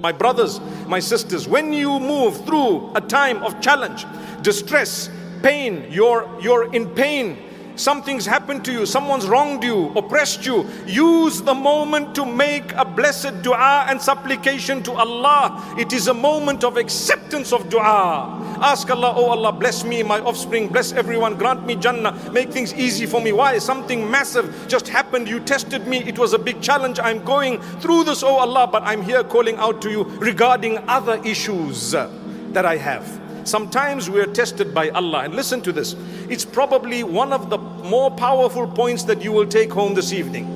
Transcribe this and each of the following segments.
My brothers, my sisters, when you move through a time of challenge, distress, pain, you're in pain, something's happened to you, someone's wronged you, oppressed you, use the moment to make a blessed dua and supplication to Allah. It is a moment of acceptance of dua. Ask Allah, oh Allah, bless me, my offspring, bless everyone, grant me Jannah, make things easy for me. Why? Something massive just happened, you tested me, it was a big challenge, I'm going through this, oh Allah, but I'm here calling out to you regarding other issues that I have. Sometimes we are tested by Allah, and listen to this. It's probably one of the more powerful points that you will take home this evening.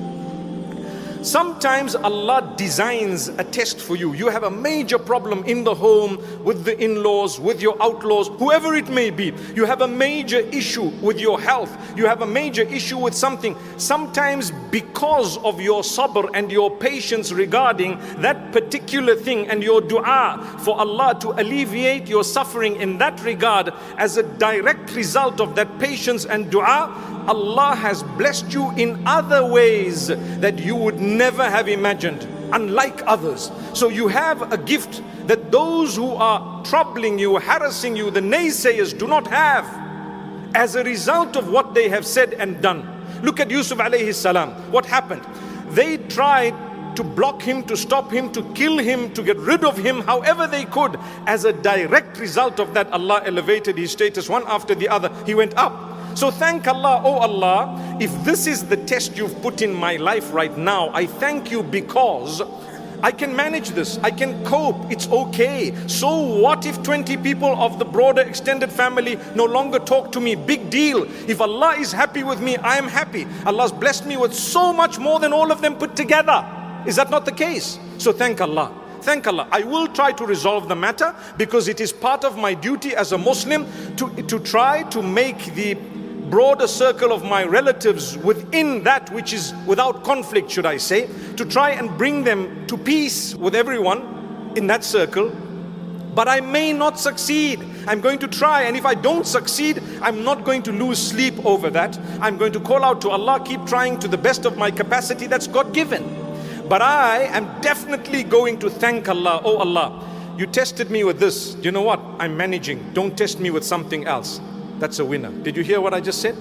Sometimes Allah designs a test for you. You have a major problem in the home, with the in-laws, with your outlaws, whoever it may be. You have a major issue with your health. You have a major issue with something. Sometimes because of your sabr and your patience regarding that particular thing and your dua for Allah to alleviate your suffering in that regard, as a direct result of that patience and dua, Allah has blessed you in other ways that you would never have imagined, unlike others. So you have a gift that those who are troubling you, harassing you, the naysayers do not have, as a result of what they have said and done. Look at Yusuf alayhi salam. What happened? They tried to block him, to stop him, to kill him, to get rid of him, however they could. As a direct result of that, Allah elevated his status one after the other. He went up. So thank Allah, oh Allah, if this is the test you've put in my life right now, I thank you because I can manage this, I can cope, it's okay. So what if 20 people of the broader extended family no longer talk to me? Big deal. If Allah is happy with me, I am happy. Allah's blessed me with so much more than all of them put together. Is that not the case? So thank Allah. Thank Allah. I will try to resolve the matter, because it is part of my duty as a Muslim to try to make the broader circle of my relatives within that which is without conflict, should I say, to try and bring them to peace with everyone in that circle. But I may not succeed. I'm going to try, and if I don't succeed, I'm not going to lose sleep over that. I'm going to call out to Allah, keep trying to the best of my capacity that's God-given. But I am definitely going to thank Allah, oh Allah, you tested me with this. You know what? I'm managing. Don't test me with something else. That's a winner. Did you hear what I just said?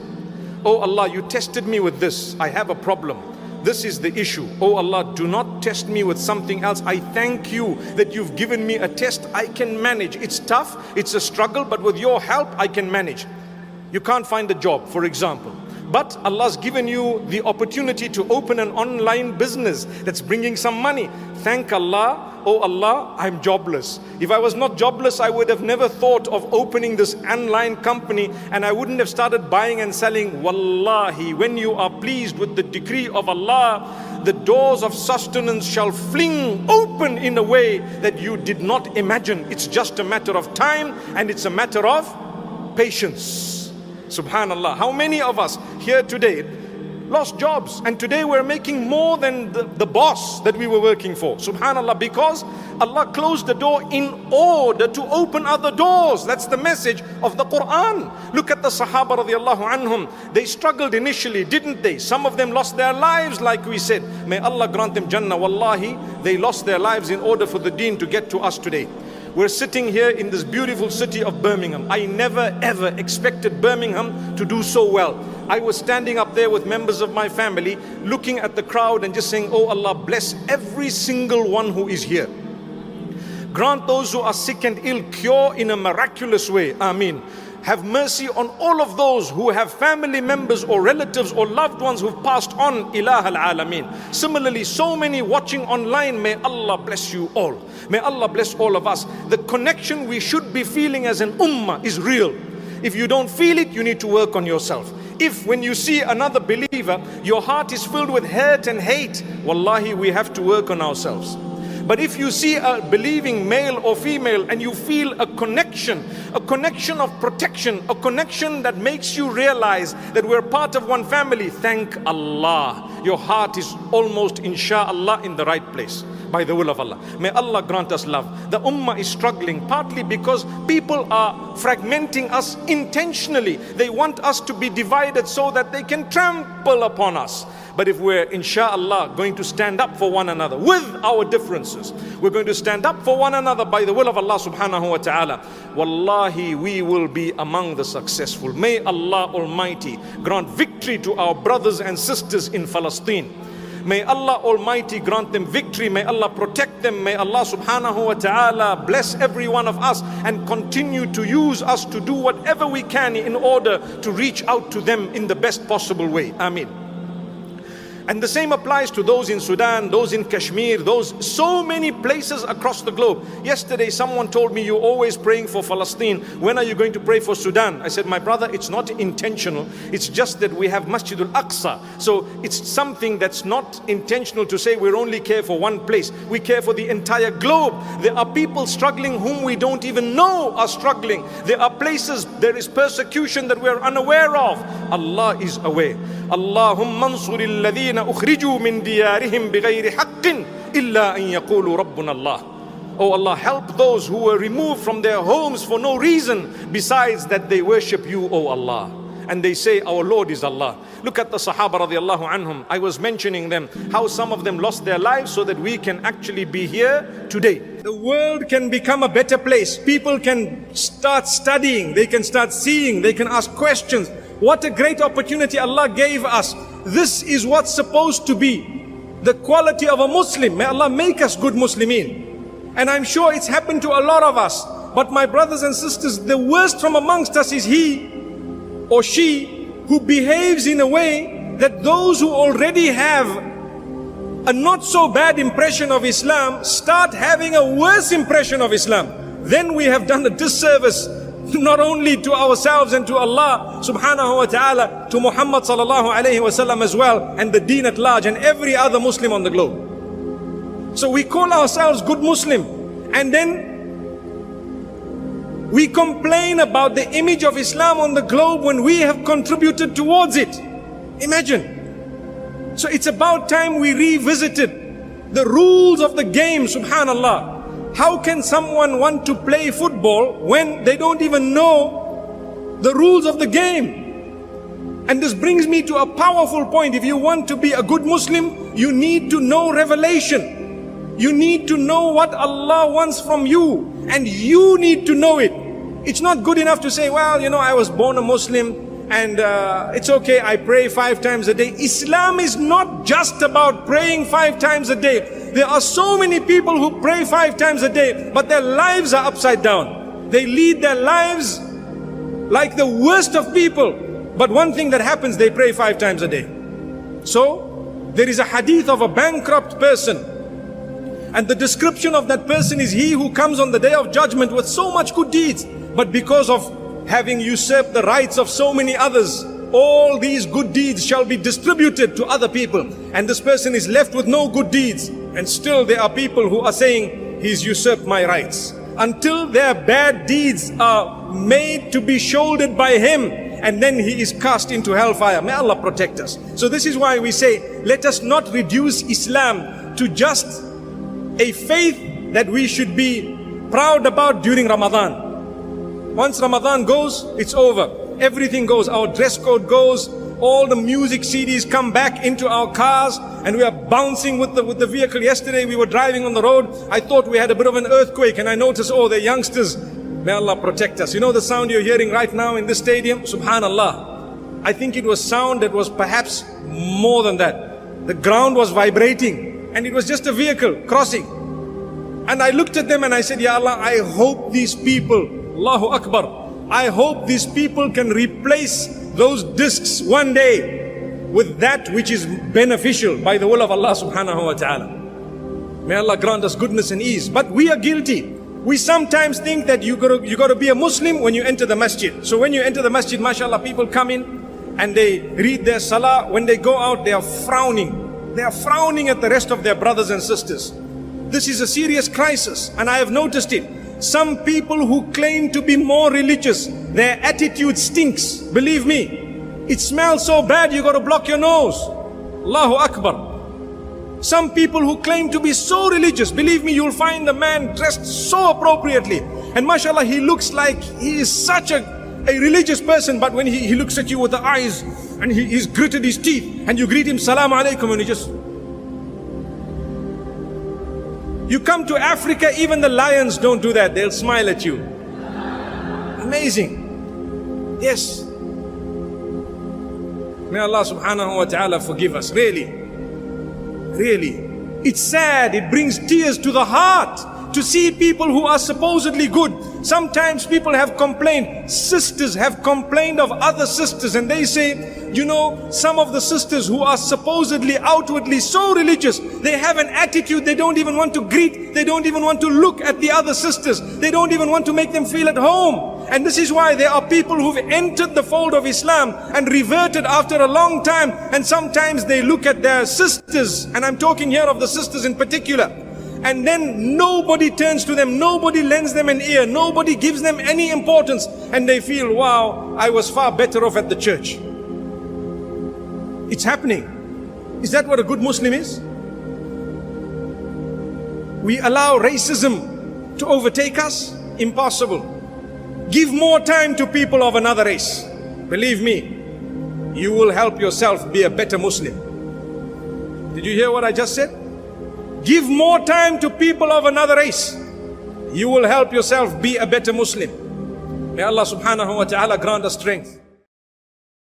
Oh Allah, you tested me with this. I have a problem. This is the issue. Oh Allah, do not test me with something else. I thank you that you've given me a test I can manage. It's tough, it's a struggle, but with your help I can manage. You can't find a job, for example, but Allah's given you the opportunity to open an online business that's bringing some money. Thank Allah. Oh Allah, I'm jobless. If I was not jobless, I would have never thought of opening this online company, and I wouldn't have started buying and selling. Wallahi, when you are pleased with the decree of Allah, the doors of sustenance shall fling open in a way that you did not imagine. It's just a matter of time, and it's a matter of patience. Subhanallah. How many of us here today lost jobs, and today we're making more than the boss that we were working for? Subhanallah, because Allah closed the door in order to open other doors. That's the message of the Quran. Look at the Sahaba radiallahu anhum. They struggled initially, didn't they? Some of them lost their lives, like we said. May Allah grant them Jannah. Wallahi, they lost their lives in order for the deen to get to us today. We're sitting here in this beautiful city of Birmingham. I never ever expected Birmingham to do so well. I was standing up there with members of my family, looking at the crowd and just saying, oh Allah, bless every single one who is here. Grant those who are sick and ill cure in a miraculous way. Ameen. Have mercy on all of those who have family members or relatives or loved ones who've passed on. Ilah al-Alameen. Similarly, so many watching online, may Allah bless you all. May Allah bless all of us. The connection we should be feeling as an ummah is real. If you don't feel it, you need to work on yourself. If when you see another believer, your heart is filled with hurt and hate, wallahi, we have to work on ourselves. But if you see a believing male or female and you feel a connection of protection, a connection that makes you realize that we're part of one family, thank Allah. Your heart is almost, inshallah, in the right place. by the will of Allah. May Allah grant us love. The ummah is struggling partly because people are fragmenting us intentionally. They want us to be divided so that they can trample upon us. But if we're inshallah going to stand up for one another with our differences, we're going to stand up for one another by the will of Allah subhanahu wa ta'ala, wallahi, we will be among the successful. May Allah Almighty grant victory to our brothers and sisters in Palestine. May Allah Almighty grant them victory. May Allah protect them. May Allah subhanahu wa ta'ala bless every one of us and continue to use us to do whatever we can in order to reach out to them in the best possible way. Ameen. And the same applies to those in Sudan, those in Kashmir, those so many places across the globe. Yesterday someone told me, you're always praying for Palestine. When are you going to pray for Sudan? I said, my brother, it's not intentional. It's just that we have Masjid al-Aqsa. So it's something that's not intentional to say we only care for one place. We care for the entire globe. There are people struggling whom we don't even know are struggling. There are places, there is persecution that we are unaware of. Allah is aware. Allahumma ansuril ladhina أخرجوا من ديارهم بغير حق إلا أن يقولوا ربنا الله. Oh Allah, help those who were removed from their homes for no reason besides that they worship you, O Allah. And they say our Lord is Allah. Look at the Sahaba radiallahu anhum. I was mentioning them, how some of them lost their lives so that we can actually be here today. The world can become a better place. People can start studying, they can start seeing, they can ask questions. What a great opportunity Allah gave us. This is what's supposed to be the quality of a Muslim. May Allah make us good Muslimin. And I'm sure it's happened to a lot of us. But my brothers and sisters, the worst from amongst us is he or she who behaves in a way that those who already have a not so bad impression of Islam start having a worse impression of Islam. Then we have done a disservice not only to ourselves and to Allah subhanahu wa ta'ala, to Muhammad sallallahu alayhi wa sallam as well, and the deen at large, and every other Muslim on the globe. So we call ourselves good Muslim, and then we complain about the image of Islam on the globe when we have contributed towards it. Imagine. So it's about time we revisited the rules of the game, subhanallah. How can someone want to play football when they don't even know the rules of the game? And this brings me to a powerful point. If you want to be a good Muslim, you need to know revelation. You need to know what Allah wants from you, and you need to know it. It's not good enough to say, well, you know, I was born a Muslim and it's okay, I pray 5 times a day. Islam is not just about praying 5 times a day. There are so many people who pray 5 times a day, but their lives are upside down. They lead their lives like the worst of people. But one thing that happens, they pray 5 times a day. So, there is a hadith of a bankrupt person. And the description of that person is he who comes on the day of judgment with so much good deeds. But because of having usurped the rights of so many others, all these good deeds shall be distributed to other people. And this person is left with no good deeds. And still there are people who are saying, he's usurped my rights. Until their bad deeds are made to be shouldered by him. And then he is cast into hellfire. May Allah protect us. So this is why we say, let us not reduce Islam to just a faith that we should be proud about during Ramadan. Once Ramadan goes, it's over. Everything goes. Our dress code goes. All the music CDs come back into our cars, and we are bouncing with the vehicle. Yesterday we were driving on the road. I thought we had a bit of an earthquake, and I noticed, oh, the youngsters, may Allah protect us. You know the sound you're hearing right now in this stadium? Subhanallah. I think it was sound that was perhaps more than that. The ground was vibrating, and it was just a vehicle crossing. And I looked at them and I said, Ya Allah, I hope these people, Allahu Akbar, I hope these people can replace those discs one day with that which is beneficial by the will of Allah subhanahu wa ta'ala. May Allah grant us goodness and ease. But we are guilty. We sometimes think that you got to be a Muslim when you enter the masjid. So when you enter the masjid, mashallah, people come in and they read their salah. When they go out, they are frowning. They are frowning at the rest of their brothers and sisters. This is a serious crisis, and I have noticed it. Some people who claim to be more religious, their attitude stinks. Believe me, it smells so bad you got to block your nose. Allahu Akbar. Some people who claim to be so religious, believe me, you'll find a man dressed so appropriately. And mashallah, he looks like he is such a religious person, but when he looks at you with the eyes and he's gritted his teeth and you greet him, Salaam alaikum, and he just... You come to Africa, even the lions don't do that. They'll smile at you. Amazing. Yes. May Allah subhanahu wa ta'ala forgive us. Really. Really. It's sad. It brings tears to the heart to see people who are supposedly good. Sometimes people have complained, sisters have complained of other sisters, and they say, you know, some of the sisters who are supposedly outwardly so religious, they have an attitude, they don't even want to greet, they don't even want to look at the other sisters, they don't even want to make them feel at home. And this is why there are people who've entered the fold of Islam and reverted after a long time, and sometimes they look at their sisters, and I'm talking here of the sisters in particular, and then nobody turns to them, nobody lends them an ear, nobody gives them any importance, and they feel, wow, I was far better off at the church. It's happening. Is that what a good Muslim is? We allow racism to overtake us? Impossible. Give more time to people of another race. Believe me, you will help yourself be a better Muslim. Did you hear what I just said? Give more time to people of another race. You will help yourself be a better Muslim. May Allah subhanahu wa ta'ala grant us strength.